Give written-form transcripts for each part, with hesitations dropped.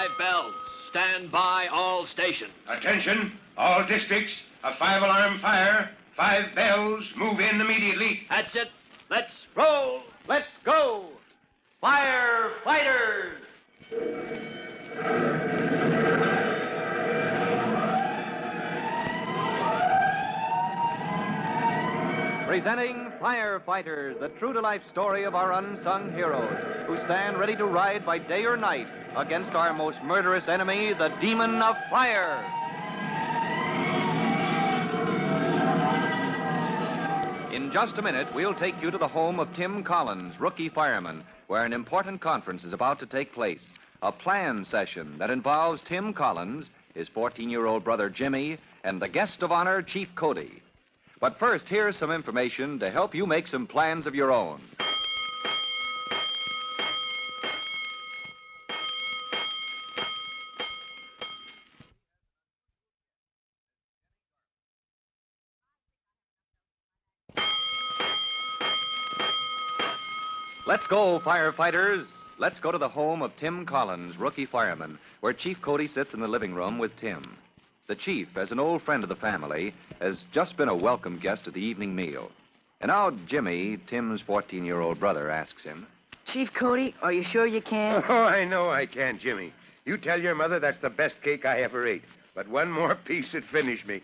5 bells. Stand by all stations. Attention, all districts. A 5-alarm fire. 5 bells. Move in immediately. That's it. Let's roll. Let's go. Firefighters! Presenting Firefighters, the true-to-life story of our unsung heroes who stand ready to ride by day or night against our most murderous enemy, the demon of fire. In just a minute, we'll take you to the home of Tim Collins, rookie fireman, where an important conference is about to take place. A plan session that involves Tim Collins, his 14-year-old brother Jimmy, and the guest of honor, Chief Cody. But first, here's some information to help you make some plans of your own. Let's go, firefighters. Let's go to the home of Tim Collins, rookie fireman, where Chief Cody sits in the living room with Tim. The chief, as an old friend of the family, has just been a welcome guest at the evening meal. And now Jimmy, Tim's 14-year-old brother, asks him, Chief Cody, are you sure you can? Oh, I know I can, Jimmy. You tell your mother that's the best cake I ever ate. But one more piece would finish me.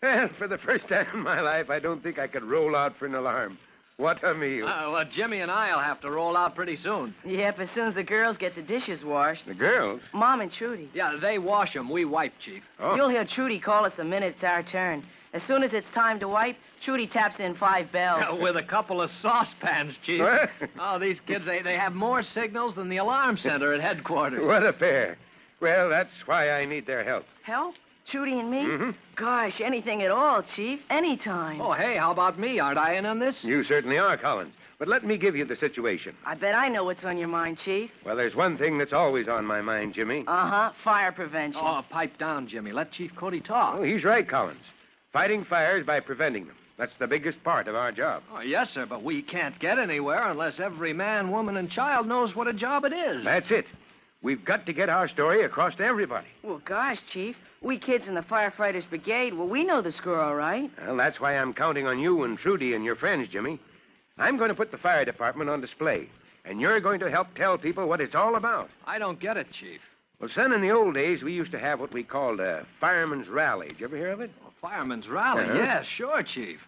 Well, for the first time in my life, I don't think I could roll out for an alarm. What a meal. Well, Jimmy and I'll have to roll out pretty soon. Yep, as soon as the girls get the dishes washed. The girls? Mom and Trudy. Yeah, they wash them. We wipe, Chief. Oh. You'll hear Trudy call us the minute it's our turn. As soon as it's time to wipe, Trudy taps in 5 bells. Yeah, with a couple of saucepans, Chief. What? Oh, these kids, they have more signals than the alarm center at headquarters. What a pair. Well, that's why I need their help. Help? Trudy and me? Mm-hmm. Gosh, anything at all, Chief. Anytime. Oh, hey, how about me? Aren't I in on this? You certainly are, Collins. But let me give you the situation. I bet I know what's on your mind, Chief. Well, there's one thing that's always on my mind, Jimmy. Uh-huh, fire prevention. Oh, pipe down, Jimmy. Let Chief Cody talk. Oh, he's right, Collins. Fighting fires by preventing them. That's the biggest part of our job. Oh, yes, sir, but we can't get anywhere unless every man, woman, and child knows what a job it is. That's it. We've got to get our story across to everybody. Well, gosh, Chief, we kids in the Firefighters Brigade, well, we know the score all right. Well, that's why I'm counting on you and Trudy and your friends, Jimmy. I'm going to put the fire department on display, and you're going to help tell people what it's all about. I don't get it, Chief. Well, son, in the old days, we used to have what we called a fireman's rally. Did you ever hear of it? Oh, fireman's rally? Uh-huh. Yeah, sure, Chief.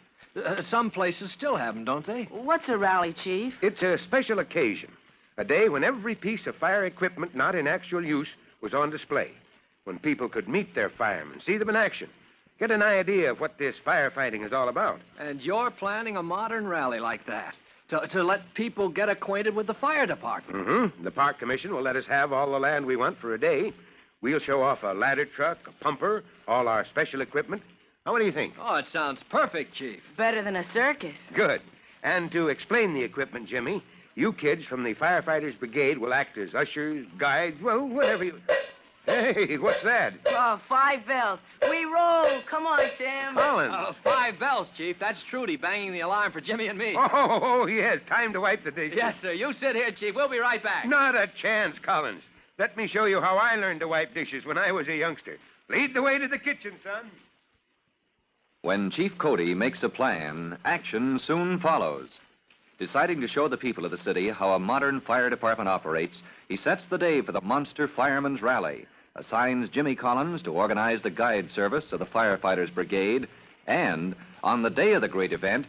Some places still have them, don't they? What's a rally, Chief? It's a special occasion, a day when every piece of fire equipment not in actual use was on display, when people could meet their firemen, see them in action, get an idea of what this firefighting is all about. And you're planning a modern rally like that to let people get acquainted with the fire department. Mm-hmm. The Park Commission will let us have all the land we want for a day. We'll show off a ladder truck, a pumper, all our special equipment. Now, what do you think? Oh, it sounds perfect, Chief. Better than a circus. Good. And to explain the equipment, Jimmy, you kids from the Firefighters Brigade will act as ushers, guides, well, whatever you... Hey, what's that? Oh, 5 bells. We roll. Come on, Tim. Collins. 5 bells, Chief. That's Trudy banging the alarm for Jimmy and me. Oh, yes. Time to wipe the dishes. Yes, sir. You sit here, Chief. We'll be right back. Not a chance, Collins. Let me show you how I learned to wipe dishes when I was a youngster. Lead the way to the kitchen, son. When Chief Cody makes a plan, action soon follows. Deciding to show the people of the city how a modern fire department operates, he sets the day for the Monster Fireman's Rally, assigns Jimmy Collins to organize the guide service of the Firefighters Brigade, and on the day of the great event,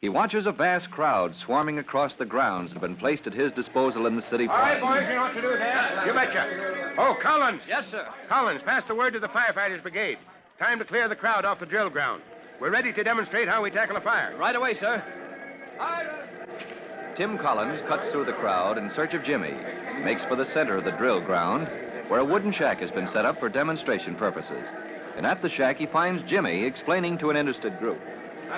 he watches a vast crowd swarming across the grounds that have been placed at his disposal in the city All right, park. boys, you know what to do there. You betcha. Oh, Collins. Yes, sir. Collins, pass the word to the Firefighters Brigade. Time to clear the crowd off the drill ground. We're ready to demonstrate how we tackle a fire. Right away, sir. Tim Collins cuts through the crowd in search of Jimmy, makes for the center of the drill ground, where a wooden shack has been set up for demonstration purposes. And at the shack, he finds Jimmy explaining to an interested group.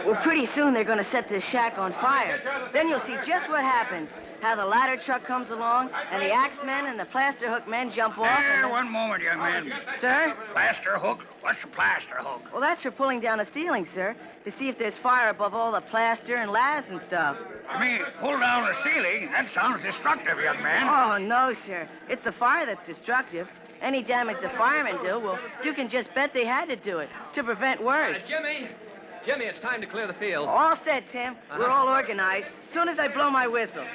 Well, pretty soon they're going to set this shack on fire. Then you'll see just what happens. How the ladder truck comes along, and the axe men and the plaster hook men jump off. There, one moment, young man. Sir? Plaster hook? What's a plaster hook? Well, that's for pulling down a ceiling, sir, to see if there's fire above all the plaster and laths and stuff. I mean, pull down the ceiling? That sounds destructive, young man. Oh, no, sir. It's the fire that's destructive. Any damage the firemen do, well, you can just bet they had to do it to prevent worse. Jimmy, it's time to clear the field. All set, Tim. We're all organized. Soon as I blow my whistle.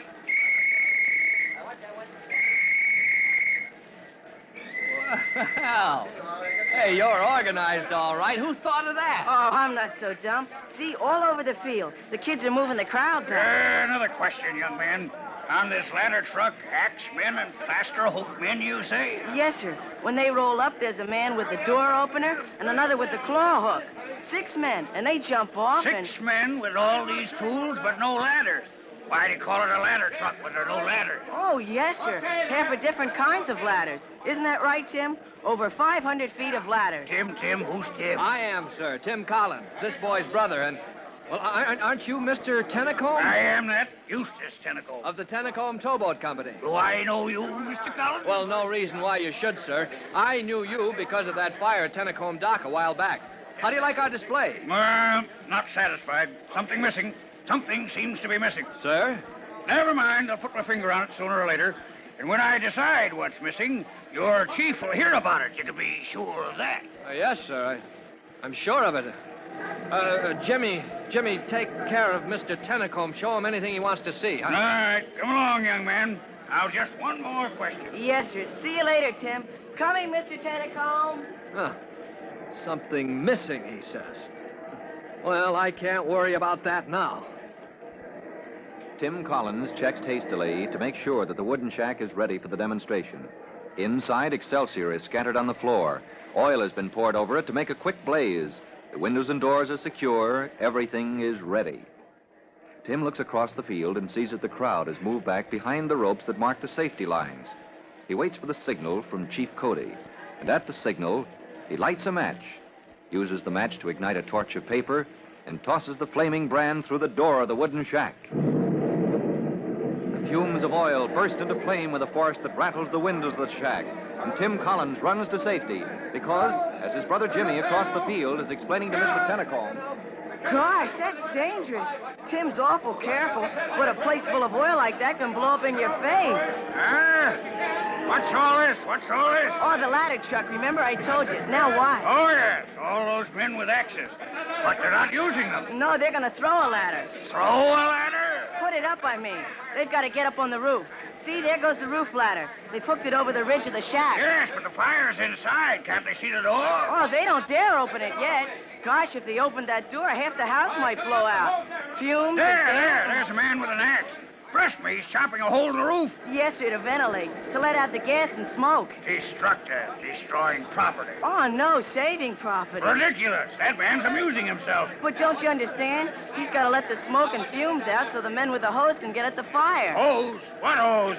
Well, hey, you're organized, all right. Who thought of that? Oh, I'm not so dumb. See, all over the field, the kids are moving the crowd back. Another question, young man. On this ladder truck, axemen and plaster hook men, you say? Yes, sir. When they roll up, there's a man with the door opener and another with the claw hook. 6 men, and they jump off and... 6 men with all these tools, but no ladders. Why do you call it a ladder truck when there are no ladders? Oh, yes, sir. Half a different kinds of ladders. Isn't that right, Tim? Over 500 feet of ladders. Tim, who's Tim? I am, sir. Tim Collins, this boy's brother, and... Well, aren't you Mr. Tennacombe? I am that Eustace Tennacombe. Of the Tennacombe Towboat Company. Do I know you, Mr. Collins? Well, no reason why you should, sir. I knew you because of that fire at Tennacombe Dock a while back. How do you like our display? Not satisfied. Something missing. Something seems to be missing. Sir? Never mind. I'll put my finger on it sooner or later. And when I decide what's missing, your chief will hear about it. You can be sure of that. Yes, sir. I'm sure of it. Jimmy, take care of Mr. Tennacombe. Show him anything he wants to see. All right. Come along, young man. Now, just one more question. Yes, sir. See you later, Tim. Coming, Mr. Tennacombe. Huh. Something missing, he says. Well, I can't worry about that now. Tim Collins checks hastily to make sure that the wooden shack is ready for the demonstration. Inside, Excelsior is scattered on the floor. Oil has been poured over it to make a quick blaze. The windows and doors are secure. Everything is ready. Tim looks across the field and sees that the crowd has moved back behind the ropes that mark the safety lines. He waits for the signal from Chief Cody, and at the signal, he lights a match, uses the match to ignite a torch of paper, and tosses the flaming brand through the door of the wooden shack. The fumes of oil burst into flame with a force that rattles the windows of the shack, and Tim Collins runs to safety because, as his brother Jimmy across the field is explaining to Mr. Tennacombe, Gosh, that's dangerous. Tim's awful careful, but a place full of oil like that can blow up in your face. What's all this? Oh, the ladder truck. Remember I told you. Now what? Oh, yes. All those men with axes. But they're not using them. No, they're going to throw a ladder. Throw a ladder? Put it up, I mean. They've got to get up on the roof. See, there goes the roof ladder. They've hooked it over the ridge of the shack. Yes, but the fire's inside. Can't they see the door? Oh, they don't dare open it yet. Gosh, if they opened that door, half the house might blow out. Fumes. There's a man with an axe. Trust me, he's chopping a hole in the roof. Yes, sir, to ventilate, to let out the gas and smoke. Destructive, destroying property. Oh, no, saving property. Ridiculous. That man's amusing himself. But don't you understand? He's got to let the smoke and fumes out so the men with the hose can get at the fire. Hose? What hose?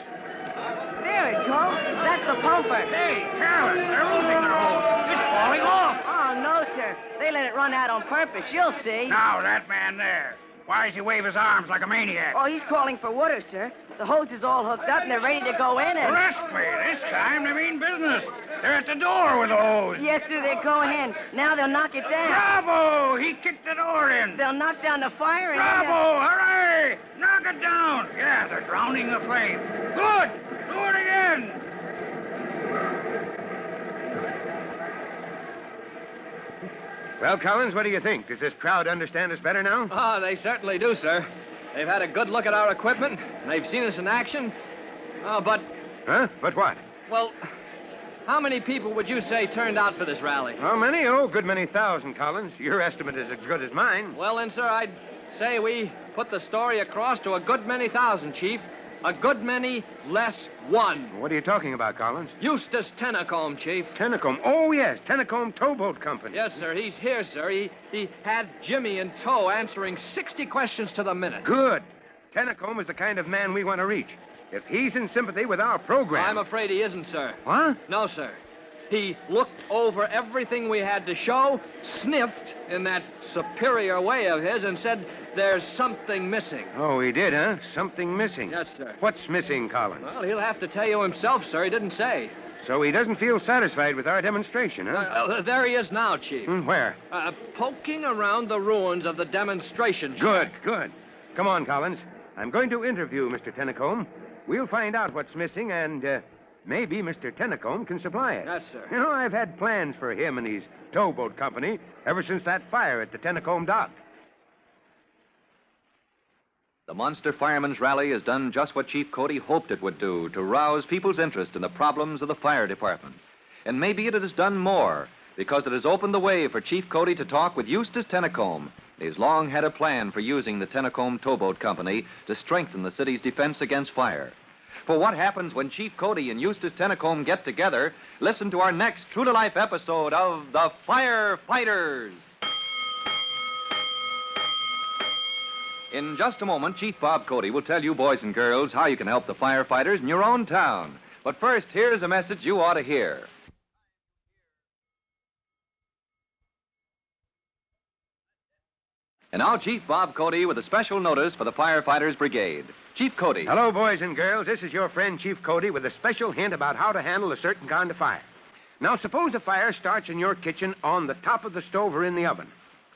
There it goes. That's the pumper. Hey, careless. They're losing their hose. It's falling off. Oh, no, sir. They let it run out on purpose. You'll see. Now, that man there. Why does he wave his arms like a maniac? Oh, he's calling for water, sir. The hose is all hooked up and they're ready to go in and... Trust me, this time they mean business. They're at the door with the hose. Yes, sir, they're going in. Now they'll knock it down. Bravo! He kicked the door in. They'll knock down the fire and... Bravo! Hooray! Knock it down. Yeah, they're drowning the flame. Good! Do it again. Well, Collins, what do you think? Does this crowd understand us better now? Oh, they certainly do, sir. They've had a good look at our equipment, and they've seen us in action. Oh, but... Huh? But what? Well, how many people would you say turned out for this rally? How many? Oh, good many thousand, Collins. Your estimate is as good as mine. Well, then, sir, I'd say we put the story across to a good many thousand, Chief. A good many less one. What are you talking about, Collins? Eustace Tennacombe, Chief. Tennacombe. Oh, yes, Tennacombe Towboat Company. Yes, sir. He's here, sir. He had Jimmy in tow answering 60 questions to the minute. Good. Tennacombe is the kind of man we want to reach. If he's in sympathy with our program... I'm afraid he isn't, sir. What? No, sir. He looked over everything we had to show, sniffed in that superior way of his, and said there's something missing. Oh, he did, huh? Something missing. Yes, sir. What's missing, Collins? Well, he'll have to tell you himself, sir. He didn't say. So he doesn't feel satisfied with our demonstration, huh? There he is now, Chief. Where? Poking around the ruins of the demonstration. Good, good. Come on, Collins. I'm going to interview Mr. Tennacombe. We'll find out what's missing and Maybe Mr. Tennacombe can supply it. Yes, sir. You know, I've had plans for him and his towboat company ever since that fire at the Tennacombe dock. The Monster Firemen's Rally has done just what Chief Cody hoped it would do to rouse people's interest in the problems of the fire department. And maybe it has done more, because it has opened the way for Chief Cody to talk with Eustace Tennacombe. He's long had a plan for using the Tennacombe Towboat Company to strengthen the city's defense against fire. For what happens when Chief Cody and Eustace Tennacombe get together, listen to our next true-to-life episode of The Firefighters. In just a moment, Chief Bob Cody will tell you boys and girls how you can help the firefighters in your own town. But first, here's a message you ought to hear. And now, Chief Bob Cody with a special notice for the Firefighters Brigade. Chief Cody. Hello, boys and girls. This is your friend, Chief Cody, with a special hint about how to handle a certain kind of fire. Now, suppose a fire starts in your kitchen on the top of the stove or in the oven.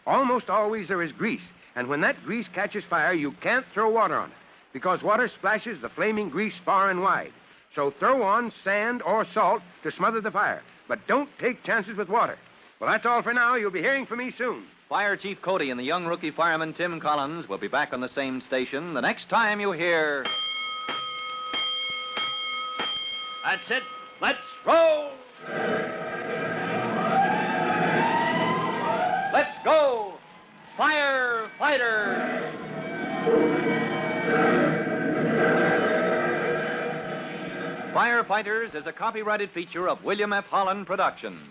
Almost always there is grease, and when that grease catches fire, you can't throw water on it, because water splashes the flaming grease far and wide. So throw on sand or salt to smother the fire, but don't take chances with water. Well, that's all for now. You'll be hearing from me soon. Fire Chief Cody and the young rookie fireman Tim Collins will be back on the same station the next time you hear... That's it. Let's roll. Let's go, Firefighters! Firefighters is a copyrighted feature of William F. Holland Productions.